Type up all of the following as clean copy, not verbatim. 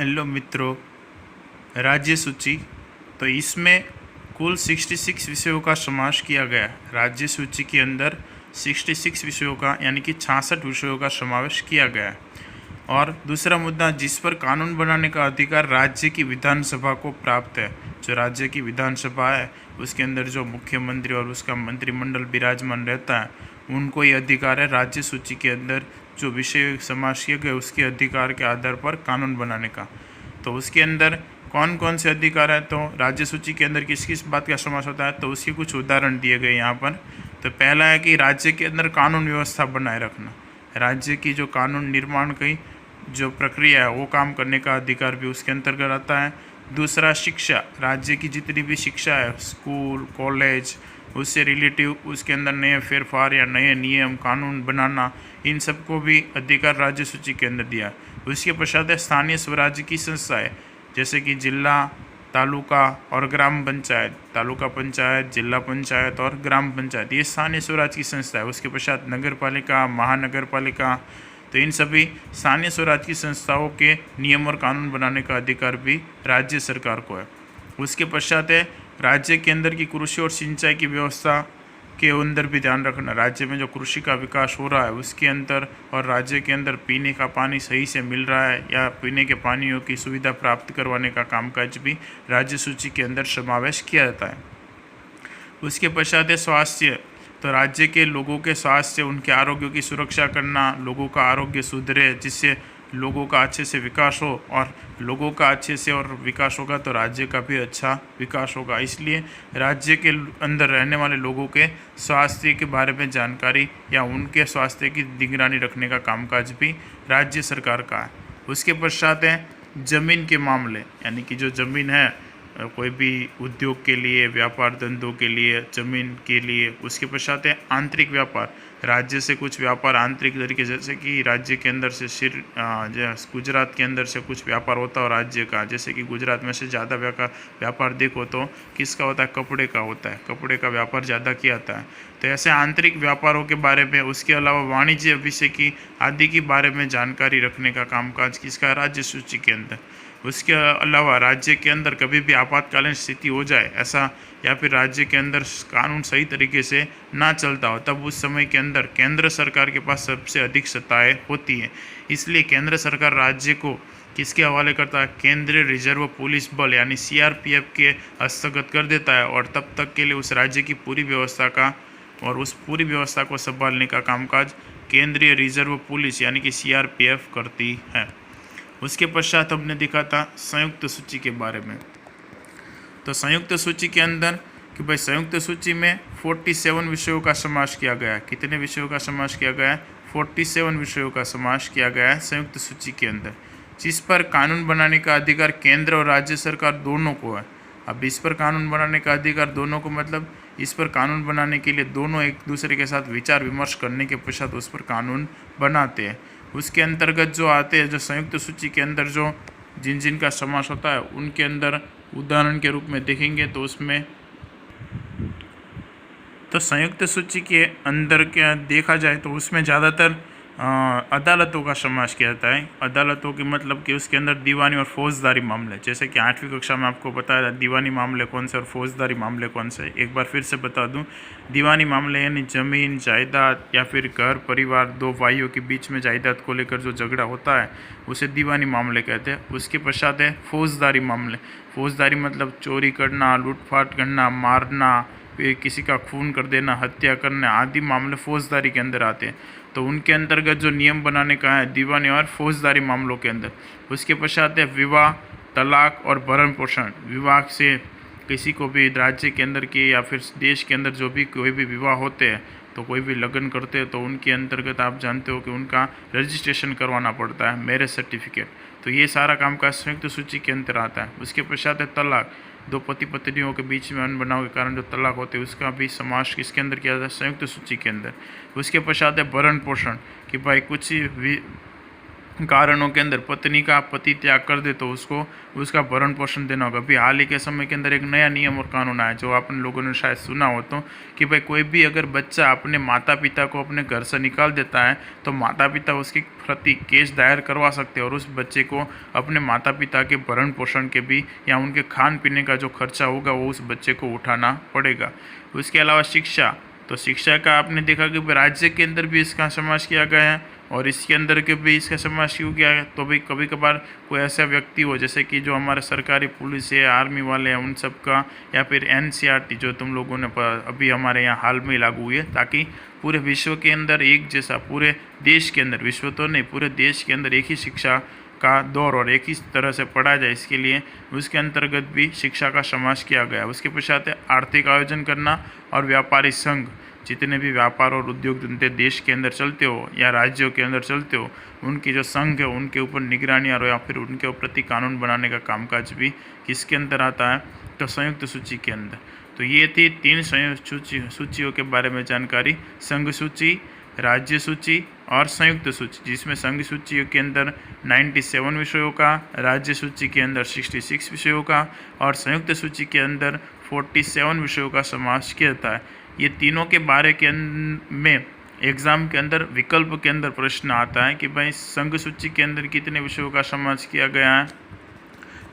Hello मित्रों, राज्य सूची। तो इसमें कुल 66 विषयों का समावेश किया गया है। राज्य सूची के अंदर 66 विषयों का यानी कि 66 विषयों का समावेश किया गया है। और दूसरा मुद्दा, जिस पर कानून बनाने का अधिकार राज्य की विधानसभा को प्राप्त है। जो राज्य की विधानसभा है उसके अंदर जो मुख्यमंत्री और उसका मंत्रिमंडल विराजमान रहता है, उनको ये अधिकार है राज्य सूची के अंदर जो विषय समावेश किए गए उसके अधिकार के आधार पर कानून बनाने का। तो उसके अंदर कौन कौन से अधिकार हैं, तो राज्य सूची के अंदर किस किस बात का समावेश होता है, तो उसके कुछ उदाहरण दिए गए यहाँ पर। तो पहला है कि राज्य के अंदर कानून व्यवस्था बनाए रखना। राज्य की जो कानून निर्माण की जो प्रक्रिया है वो काम करने का अधिकार भी उसके अंतर्गत आता है। दूसरा, शिक्षा। राज्य की जितनी भी शिक्षा है, स्कूल, कॉलेज, उससे रिलेटिव उसके अंदर नए फेरफार या नए नियम कानून बनाना, इन सबको भी अधिकार राज्य सूची के अंदर दिया है। उसके पश्चात है स्थानीय स्वराज्य की संस्थाएं, जैसे कि जिला, तालुका और ग्राम पंचायत। तालुका पंचायत, जिला पंचायत और ग्राम पंचायत, ये स्थानीय स्वराज की संस्था है। उसके पश्चात नगर पालिका, महानगर पालिका। तो इन सभी स्थानीय स्वराज की संस्थाओं के नियम और कानून बनाने का अधिकार भी राज्य सरकार को है। उसके पश्चात है राज्य के अंदर की कृषि और सिंचाई की व्यवस्था के अंदर भी ध्यान रखना। राज्य में जो कृषि का विकास हो रहा है उसके अंदर, और राज्य के अंदर पीने का पानी सही से मिल रहा है या पीने के पानियों की सुविधा प्राप्त करवाने का कामकाज भी राज्य सूची के अंदर समावेश किया जाता है। उसके पश्चात है स्वास्थ्य। तो राज्य के लोगों के स्वास्थ्य, उनके आरोग्य की सुरक्षा करना, लोगों का आरोग्य सुधरे, जिससे लोगों का अच्छे से विकास हो, और लोगों का अच्छे से और विकास होगा तो राज्य का भी अच्छा विकास होगा। इसलिए राज्य के अंदर रहने वाले लोगों के स्वास्थ्य के बारे में जानकारी या उनके स्वास्थ्य की निगरानी रखने का कामकाज भी राज्य सरकार का है। उसके पश्चात है जमीन के मामले, यानी कि जो ज़मीन है कोई भी उद्योग के लिए, व्यापार धंधों के लिए, जमीन के लिए। उसके पश्चात है आंतरिक व्यापार। राज्य से कुछ व्यापार आंतरिक तरीके, जैसे कि राज्य के अंदर से गुजरात के अंदर से कुछ व्यापार होता है राज्य का, जैसे कि गुजरात में से ज़्यादा व्यापार देखो तो किसका होता है, कपड़े का होता है। कपड़े का व्यापार ज़्यादा किया जाता है। तो ऐसे आंतरिक व्यापारों के बारे में, उसके अलावा वाणिज्य विषय की आदि के बारे में जानकारी रखने का कामकाज किसका, राज्य सूची के अंदर। उसके अलावा राज्य के अंदर कभी भी आपातकालीन स्थिति हो जाए ऐसा, या फिर राज्य के अंदर कानून सही तरीके से ना चलता हो, तब उस समय के अंदर केंद्र सरकार के पास सबसे अधिक सत्ताएं होती हैं। इसलिए केंद्र सरकार राज्य को किसके हवाले करता है, केंद्रीय रिजर्व पुलिस बल यानी CRPF के हस्तगत कर देता है, और तब तक के लिए उस राज्य की पूरी व्यवस्था का और उस पूरी व्यवस्था को संभालने का कामकाज केंद्रीय रिजर्व पुलिस यानी कि CRPF करती है। उसके पश्चात हमने देखा था संयुक्त सूची के बारे में। तो संयुक्त सूची के अंदर कि भाई संयुक्त सूची में 47 विषयों का समावेश किया गया है। कितने विषयों का समावेश किया गया है, 47 विषयों का समावेश किया गया है संयुक्त सूची के अंदर, जिस पर कानून बनाने का अधिकार केंद्र और राज्य सरकार दोनों को है। अब इस पर कानून बनाने का अधिकार दोनों को, मतलब इस पर कानून बनाने के लिए दोनों एक दूसरे के साथ विचार विमर्श करने के पश्चात उस पर कानून बनाते हैं। उसके अंतर्गत जो आते हैं, जो संयुक्त सूची के अंदर जो जिन जिन का समावेश होता है, उनके अंदर उदाहरण के रूप में देखेंगे तो उसमें तो संयुक्त सूची के अंदर क्या देखा जाए तो उसमें ज़्यादातर अदालतों का समावेश किया जाता है। अदालतों की मतलब कि उसके अंदर दीवानी और फौजदारी मामले, जैसे कि 8वीं कक्षा में आपको बताया था दीवानी मामले कौन से और फौजदारी मामले कौन से। एक बार फिर से बता दूं, दीवानी मामले यानी ज़मीन, जायदाद या फिर घर परिवार, दो भाइयों के बीच में जायदाद को लेकर जो झगड़ा होता है उसे दीवानी मामले कहते हैं। उसके पश्चात है फौजदारी मामले। फौजदारी मतलब चोरी करना, लूटपाट करना, मारना, किसी का खून कर देना, हत्या करना आदि मामले फौजदारी के अंदर आते हैं। तो उनके अंतर्गत जो नियम बनाने का है दीवानी और फौजदारी मामलों के अंदर। उसके पश्चात है विवाह, तलाक और भरण पोषण। विवाह से किसी को भी राज्य के अंदर के या फिर देश के अंदर जो भी कोई भी विवाह होते हैं, तो कोई भी लगन करते हैं तो उनके अंतर्गत आप जानते हो कि उनका रजिस्ट्रेशन करवाना पड़ता है, मैरिज सर्टिफिकेट। तो ये सारा काम का संयुक्त सूची के अंदर आता है। उसके पश्चात है तलाक। दो पति पत्नियों के बीच में अनबनाव के कारण जो तलाक होते हैं उसका भी समावेश किसके अंदर किया जाता है, संयुक्त सूची के अंदर। उसके पश्चात है भरण पोषण, कि भाई कुछ भी कारणों के अंदर पत्नी का पति त्याग कर दे तो उसको उसका भरण पोषण देना होगा। अभी हाल ही के समय के अंदर एक नया नियम और कानून आया जो आप लोगों ने शायद सुना हो तो, कि भाई कोई भी अगर बच्चा अपने माता पिता को अपने घर से निकाल देता है तो माता पिता उसके प्रति केस दायर करवा सकते हैं और उस बच्चे को अपने माता पिता के भरण पोषण के भी या उनके खान पीने का जो खर्चा होगा वो उस बच्चे को उठाना पड़ेगा। उसके अलावा शिक्षा, तो शिक्षा का आपने देखा कि राज्य के अंदर भी इसका समावेश किया गया है और इसके अंदर के भी इसका समावेश क्यों किया है। तो भाई कभी कभार कोई ऐसा व्यक्ति हो जैसे कि जो हमारे सरकारी पुलिस है, आर्मी वाले हैं, उन सब का, या फिर एनसीईआरटी जो तुम लोगों ने अभी हमारे यहाँ हाल में लागू हुई है, ताकि पूरे विश्व के अंदर एक जैसा, पूरे देश के अंदर, विश्व तो नहीं पूरे देश के अंदर एक ही शिक्षा का दौर और एक ही तरह से पढ़ा जाए, इसके लिए उसके अंतर्गत भी शिक्षा का समावेश किया गया। उसके पश्चात आर्थिक आयोजन करना और व्यापारी संघ, जितने भी व्यापार और उद्योग धंधे देश के अंदर चलते हो या राज्यों के अंदर चलते हो, उनकी जो संघ है उनके ऊपर निगरानी और या फिर उनके प्रति कानून बनाने का कामकाज भी किसके अंदर आता है, तो संयुक्त सूची के अंदर। तो ये थी 3 संयुक्त सूचियों के बारे में जानकारी, संघ सूची, राज्य सूची और संयुक्त सूची, जिसमें संघ सूची के अंदर 97 विषयों का, राज्य सूची के अंदर 66 विषयों का और संयुक्त सूची के अंदर 47 विषयों का समावेश किया जाता है। ये तीनों के बारे के में एग्ज़ाम के अंदर विकल्प के अंदर प्रश्न आता है कि भाई संघ सूची के अंदर कितने विषयों का समावेश किया गया है,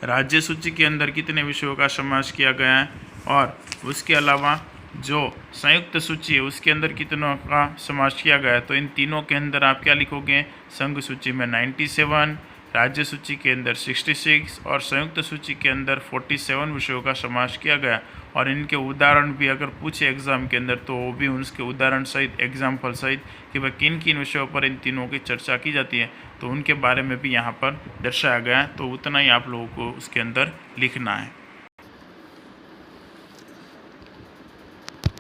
राज्य सूची के अंदर कितने विषयों का समावेश किया गया है और उसके अलावा जो संयुक्त सूची है उसके अंदर कितनों का समावेश किया गया है। तो इन तीनों के अंदर आप क्या लिखोगे, संघ सूची में 97, राज्य सूची के अंदर 66 और संयुक्त सूची के अंदर 47 विषयों का समावेश किया गया। और इनके उदाहरण भी अगर पूछे एग्जाम के अंदर तो वो भी उसके उदाहरण सहित, एग्जाम्पल सहित कि भाई किन किन विषयों पर इन तीनों की चर्चा की जाती है, तो उनके बारे में भी यहाँ पर दर्शाया गया है। तो उतना ही आप लोगों को उसके अंदर लिखना है।